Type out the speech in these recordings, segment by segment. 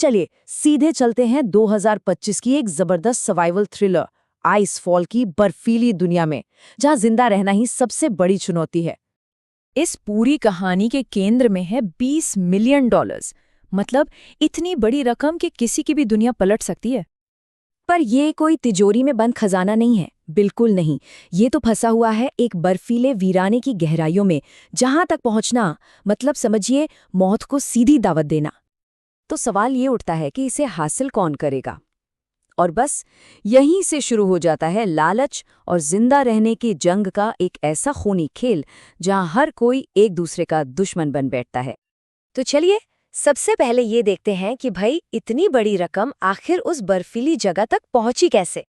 चलिए सीधे चलते हैं 2025 की एक जबरदस्त सर्वाइवल थ्रिलर आइसफॉल की बर्फीली दुनिया में, जहां जिंदा रहना ही सबसे बड़ी चुनौती है। इस पूरी कहानी के केंद्र में है $20 मिलियन। मतलब इतनी बड़ी रकम कि किसी की भी दुनिया पलट सकती है। पर ये कोई तिजोरी में बंद खजाना नहीं है, बिल्कुल नहीं। ये तो फंसा हुआ है एक बर्फीले वीराने की गहराइयों में, जहां तक पहुंचना मतलब समझिए मौत को सीधी दावत देना। तो सवाल ये उठता है कि इसे हासिल कौन करेगा? और बस यहीं से शुरू हो जाता है लालच और जिंदा रहने की जंग का एक ऐसा खूनी खेल, जहां हर कोई एक दूसरे का दुश्मन बन बैठता है। तो चलिए सबसे पहले ये देखते हैं कि भाई इतनी बड़ी रकम आखिर उस बर्फीली जगह तक पहुंची कैसे।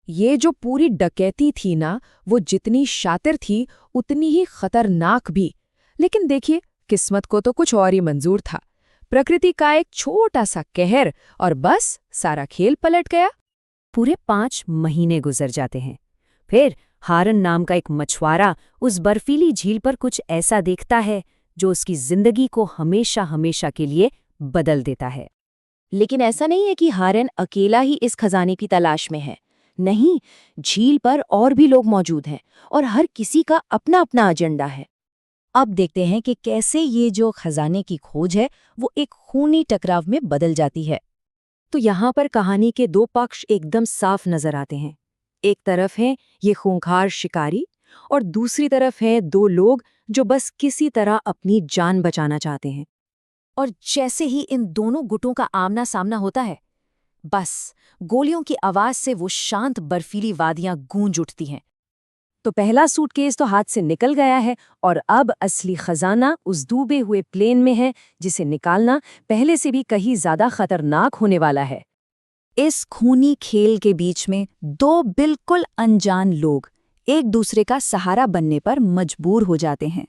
ये जो पूरी डकैती थी ना, वो जितनी शातिर थी उतनी ही खतरनाक भी। लेकिन देखिए, किस्मत को तो कुछ और ही मंजूर था। प्रकृति का एक छोटा सा कहर और बस सारा खेल पलट गया। पूरे 5 महीने गुजर जाते हैं। फिर हारन नाम का एक मछुआरा उस बर्फीली झील पर कुछ ऐसा देखता है जो उसकी जिंदगी को हमेशा हमेशा के लिए बदल देता है। लेकिन ऐसा नहीं है कि हारन अकेला ही इस खजाने की तलाश में है। नहीं, झील पर और भी लोग मौजूद हैं और हर किसी का अपना अपना एजेंडा है। अब देखते हैं कि कैसे ये जो खजाने की खोज है वो एक खूनी टकराव में बदल जाती है। तो यहाँ पर कहानी के 2 पक्ष एकदम साफ नजर आते हैं। एक तरफ है ये खूंखार शिकारी और दूसरी तरफ है 2 लोग जो बस किसी तरह अपनी जान बचाना चाहते हैं। और जैसे ही इन दोनों गुटों का आमना सामना होता है, बस गोलियों की आवाज से वो शांत बर्फीली वादियां गूंज उठती हैं। तो पहला सूटकेस तो हाथ से निकल गया है और अब असली खजाना उस डूबे हुए प्लेन में है, जिसे निकालना पहले से भी कहीं ज्यादा खतरनाक होने वाला है। इस खूनी खेल के बीच में 2 बिल्कुल अनजान लोग एक दूसरे का सहारा बनने पर मजबूर हो जाते हैं।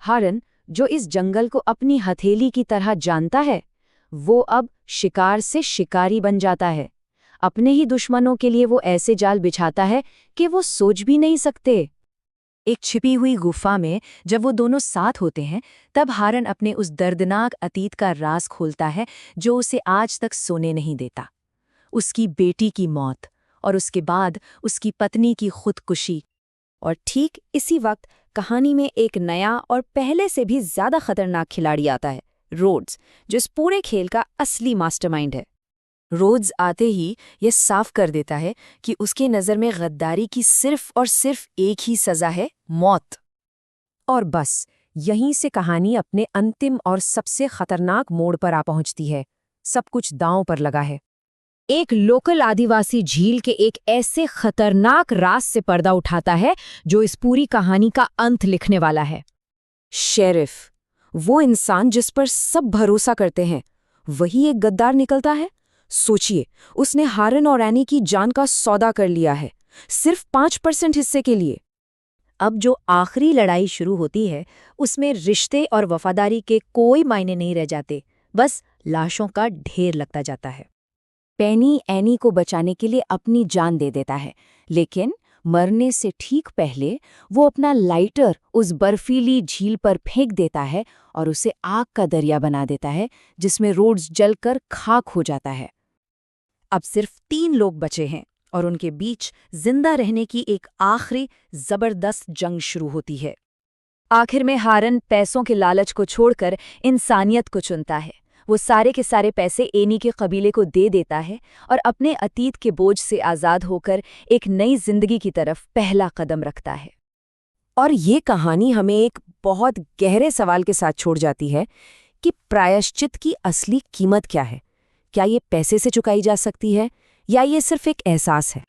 हारन, जो इस जंगल को अपनी हथेली की तरह जानता है, वो अब शिकार से शिकारी बन जाता है। अपने ही दुश्मनों के लिए वो ऐसे जाल बिछाता है कि वो सोच भी नहीं सकते। एक छिपी हुई गुफा में जब वो दोनों साथ होते हैं, तब हारन अपने उस दर्दनाक अतीत का राज खोलता है जो उसे आज तक सोने नहीं देता। उसकी बेटी की मौत और उसके बाद उसकी पत्नी की खुदकुशी। और ठीक इसी वक्त कहानी में एक नया और पहले से भी ज्यादा खतरनाक खिलाड़ी आता है, रोड्स, जो इस पूरे खेल का असली मास्टरमाइंड है। रोड्स आते ही ये साफ कर देता है कि उसके नज़र में गद्दारी की सिर्फ और सिर्फ एक ही सज़ा है, मौत। और बस यहीं से कहानी अपने अंतिम और सबसे खतरनाक मोड़ पर आ पहुंचती है। सब कुछ दांव पर लगा है। एक लोकल आदिवासी झील के एक ऐसे खतरनाक राज से पर्दा उठाता है जो इस पूरी कहानी का अंत लिखने वाला है। शेरिफ, वो इंसान जिस पर सब भरोसा करते हैं, वही एक गद्दार निकलता है। सोचिए, उसने हारन और एनी की जान का सौदा कर लिया है, सिर्फ 5% हिस्से के लिए। अब जो आखिरी लड़ाई शुरू होती है, उसमें रिश्ते और वफादारी के कोई मायने नहीं रह जाते, बस लाशों का ढेर लगता जाता है। पेनी एनी को बचाने के लिए अपनी जान दे देता है, लेकिन मरने से ठीक पहले वो अपना लाइटर उस बर्फीली झील पर फेंक देता है और उसे आग का दरिया बना देता है, जिसमें रोड्स जलकर खाक हो जाता है। अब सिर्फ 3 लोग बचे हैं और उनके बीच जिंदा रहने की एक आखिरी जबरदस्त जंग शुरू होती है। आखिर में हारन पैसों के लालच को छोड़कर इंसानियत को चुनता है। वो सारे के सारे पैसे एनी के कबीले को दे देता है और अपने अतीत के बोझ से आज़ाद होकर एक नई जिंदगी की तरफ पहला कदम रखता है। और ये कहानी हमें एक बहुत गहरे सवाल के साथ छोड़ जाती है कि प्रायश्चित की असली कीमत क्या है? क्या ये पैसे से चुकाई जा सकती है या ये सिर्फ एक एहसास है?